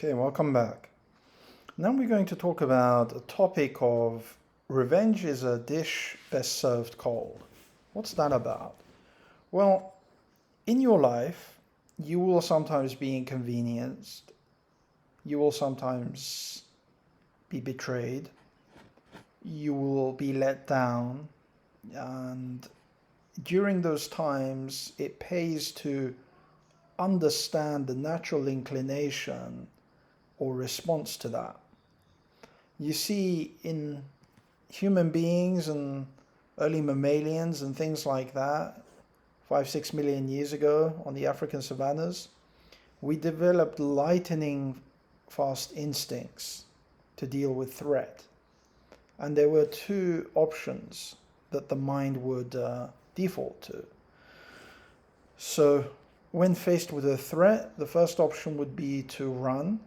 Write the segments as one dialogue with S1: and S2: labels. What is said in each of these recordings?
S1: Okay, welcome back. Now we're going to talk about a topic of revenge is a dish best served cold. What's that about? Well, in your life, you will sometimes be inconvenienced, you will sometimes be betrayed, you will be let down, and during those times, it pays to understand the natural inclination or response to that. You see, in human beings and early mammalians and things like that, 5, 6 million years ago on the African savannas, we developed lightning fast instincts to deal with threat. And there were two options that the mind would default to. So, when faced with a threat, the first option would be to run,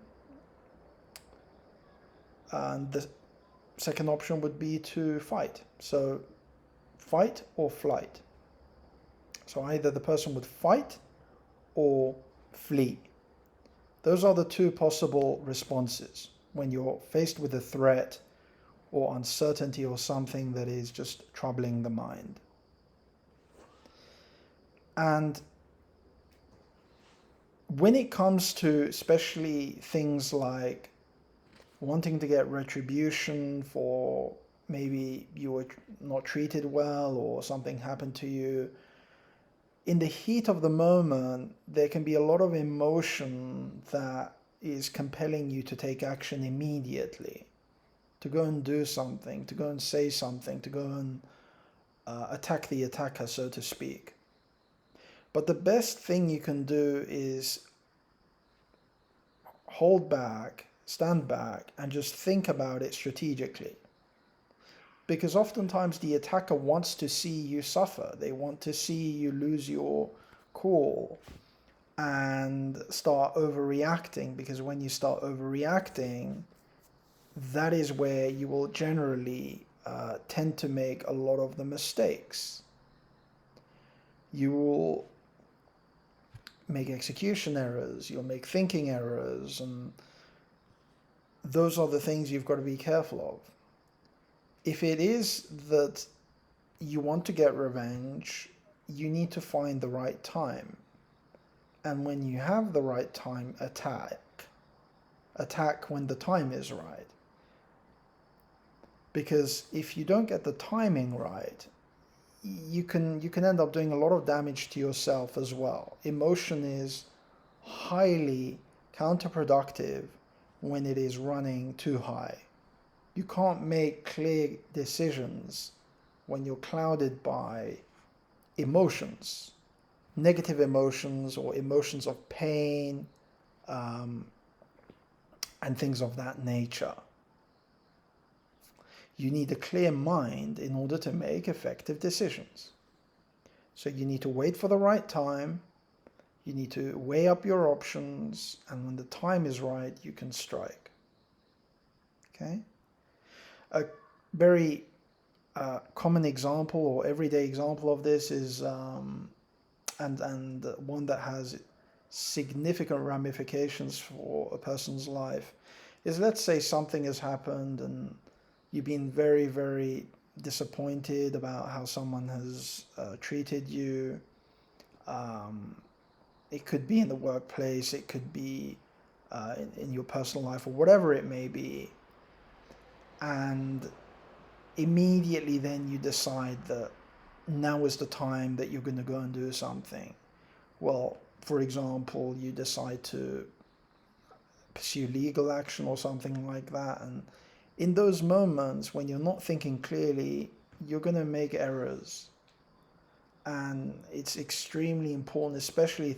S1: and the second option would be to fight. So, fight or flight. So either the person would fight or flee. Those are the two possible responses when you're faced with a threat or uncertainty or something that is just troubling the mind. And when it comes to especially things like wanting to get retribution for maybe you were not treated well or something happened to you, in the heat of the moment, there can be a lot of emotion that is compelling you to take action immediately, to go and do something, to go and say something, to go and attack the attacker, so to speak. But the best thing you can do is hold back, stand back, and just think about it strategically. Because oftentimes the attacker wants to see you suffer. They want to see you lose your cool and start overreacting. Because when you start overreacting, that is where you will generally tend to make a lot of the mistakes. You will make execution errors, you'll make thinking errors, and those are the things you've got to be careful of. If it is that you want to get revenge, you need to find the right time. And when you have the right time, attack. Attack when the time is right. Because if you don't get the timing right, you can end up doing a lot of damage to yourself as well. Emotion is highly counterproductive when it is running too high. You can't make clear decisions when you're clouded by emotions, negative emotions or emotions of pain, and things of that nature. You need a clear mind in order to make effective decisions. So you need to wait for the right time, you need to weigh up your options, and when the time is right, you can strike. Okay? A very common example or everyday example of this is, and one that has significant ramifications for a person's life, is, let's say something has happened and you've been very, very disappointed about how someone has treated you. It could be in the workplace, it could be in your personal life, or whatever it may be. And immediately then you decide that now is the time that you're going to go and do something. Well, for example, you decide to pursue legal action or something like that. And in those moments when you're not thinking clearly, you're going to make errors. And it's extremely important, especially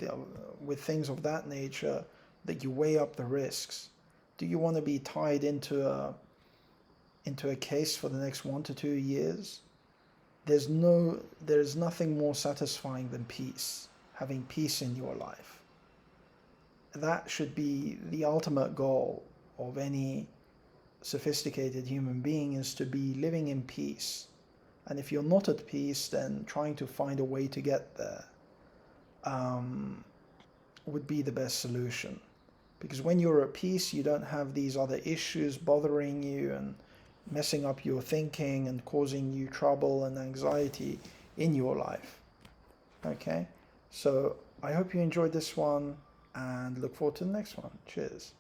S1: with things of that nature, that you weigh up the risks. Do you want to be tied into a case for the next 1 to 2 years? There's nothing more satisfying than peace, having peace in your life. That should be the ultimate goal of any sophisticated human being, is to be living in peace. And if you're not at peace, then trying to find a way to get there would be the best solution. Because when you're at peace, you don't have these other issues bothering you and messing up your thinking and causing you trouble and anxiety in your life. Okay? So I hope you enjoyed this one and look forward to the next one. Cheers.